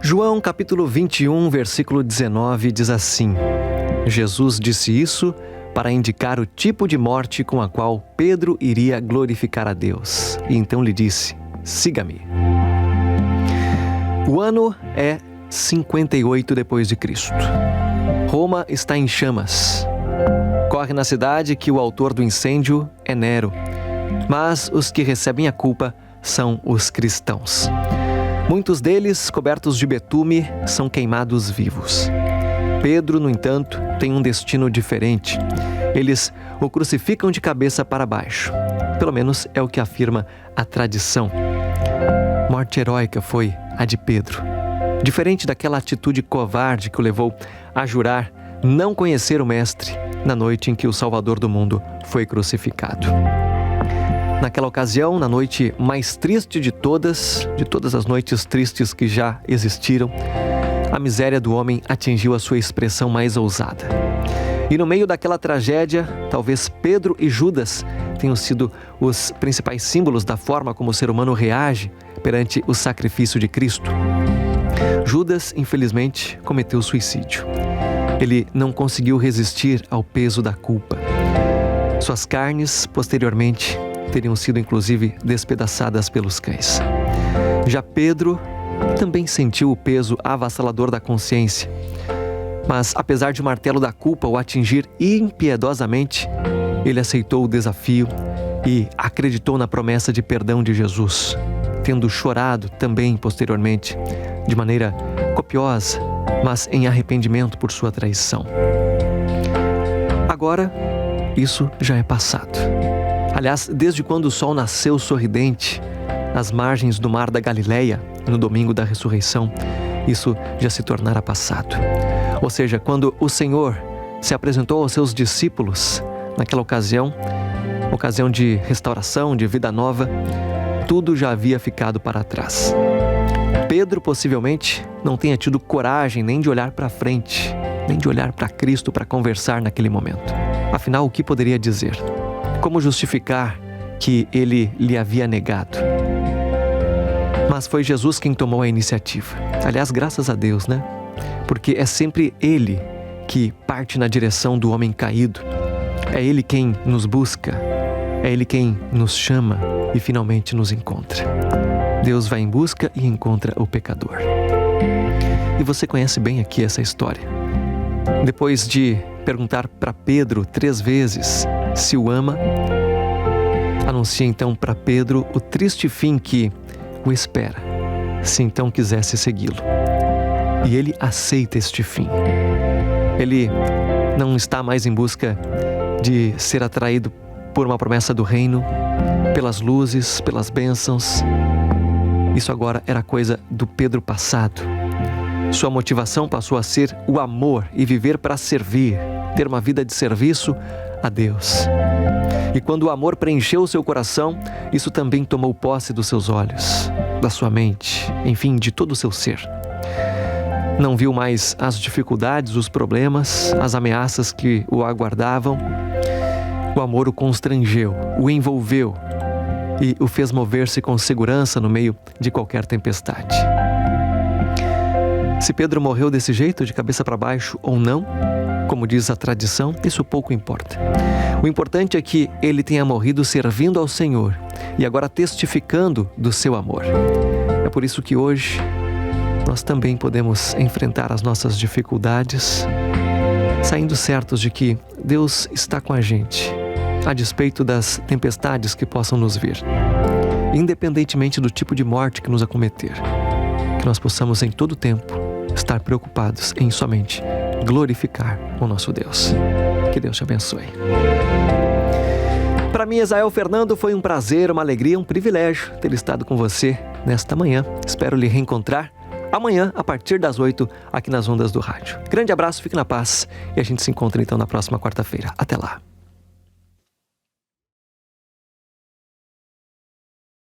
João capítulo 21, versículo 19 diz assim: Jesus disse isso para indicar o tipo de morte com a qual Pedro iria glorificar a Deus. E então lhe disse: siga-me. O ano é 58 depois de Cristo. Roma está em chamas. Corre na cidade que o autor do incêndio é Nero, mas os que recebem a culpa são os cristãos. Muitos deles, cobertos de betume, são queimados vivos. Pedro, no entanto, tem um destino diferente. Eles o crucificam de cabeça para baixo. Pelo menos é o que afirma a tradição. Morte heróica foi a de Pedro. Diferente daquela atitude covarde que o levou a jurar não conhecer o Mestre na noite em que o Salvador do mundo foi crucificado. Naquela ocasião, na noite mais triste de todas as noites tristes que já existiram, a miséria do homem atingiu a sua expressão mais ousada. E no meio daquela tragédia, talvez Pedro e Judas tenham sido os principais símbolos da forma como o ser humano reage perante o sacrifício de Cristo. Judas, infelizmente, cometeu suicídio. Ele não conseguiu resistir ao peso da culpa. Suas carnes, posteriormente, teriam sido inclusive despedaçadas pelos cães. Já Pedro também sentiu o peso avassalador da consciência. Mas apesar de o martelo da culpa o atingir impiedosamente, ele aceitou o desafio e acreditou na promessa de perdão de Jesus, tendo chorado também posteriormente, de maneira copiosa, mas em arrependimento por sua traição. Agora, isso já é passado. Aliás, desde quando o sol nasceu sorridente às margens do mar da Galileia, no domingo da ressurreição, isso já se tornara passado. Ou seja, quando o Senhor se apresentou aos seus discípulos, naquela ocasião de restauração, de vida nova, tudo já havia ficado para trás. Pedro possivelmente não tenha tido coragem nem de olhar para frente, nem de olhar para Cristo para conversar naquele momento. Afinal, o que poderia dizer? Como justificar que ele lhe havia negado? Mas foi Jesus quem tomou a iniciativa. Aliás, graças a Deus, né? Porque é sempre Ele que parte na direção do homem caído. É Ele quem nos busca. É Ele quem nos chama e finalmente nos encontra. Deus vai em busca e encontra o pecador. E você conhece bem aqui essa história. Depois de perguntar para Pedro 3 vezes se o ama, anuncia então para Pedro o triste fim que o espera, se então quisesse segui-lo. E ele aceita este fim. Ele não está mais em busca de ser atraído por uma promessa do reino, pelas luzes, pelas bênçãos. Isso agora era coisa do Pedro passado. Sua motivação passou a ser o amor e viver para servir, ter uma vida de serviço a Deus. E quando o amor preencheu o seu coração, isso também tomou posse dos seus olhos, da sua mente, enfim, de todo o seu ser. Não viu mais as dificuldades, os problemas, as ameaças que o aguardavam. O amor o constrangeu, o envolveu e o fez mover-se com segurança no meio de qualquer tempestade. Se Pedro morreu desse jeito, de cabeça para baixo ou não, como diz a tradição, isso pouco importa. O importante é que ele tenha morrido servindo ao Senhor e agora testificando do seu amor. É por isso que hoje nós também podemos enfrentar as nossas dificuldades, saindo certos de que Deus está com a gente, a despeito das tempestades que possam nos vir, independentemente do tipo de morte que nos acometer. Que nós possamos em todo tempo estar preocupados em somente glorificar o nosso Deus. Que Deus te abençoe. Para mim, Esael Fernando, foi um prazer, uma alegria, um privilégio ter estado com você nesta manhã. Espero lhe reencontrar amanhã, a partir das 8, aqui nas ondas do rádio. Grande abraço, fique na paz e a gente se encontra então na próxima quarta-feira. Até lá.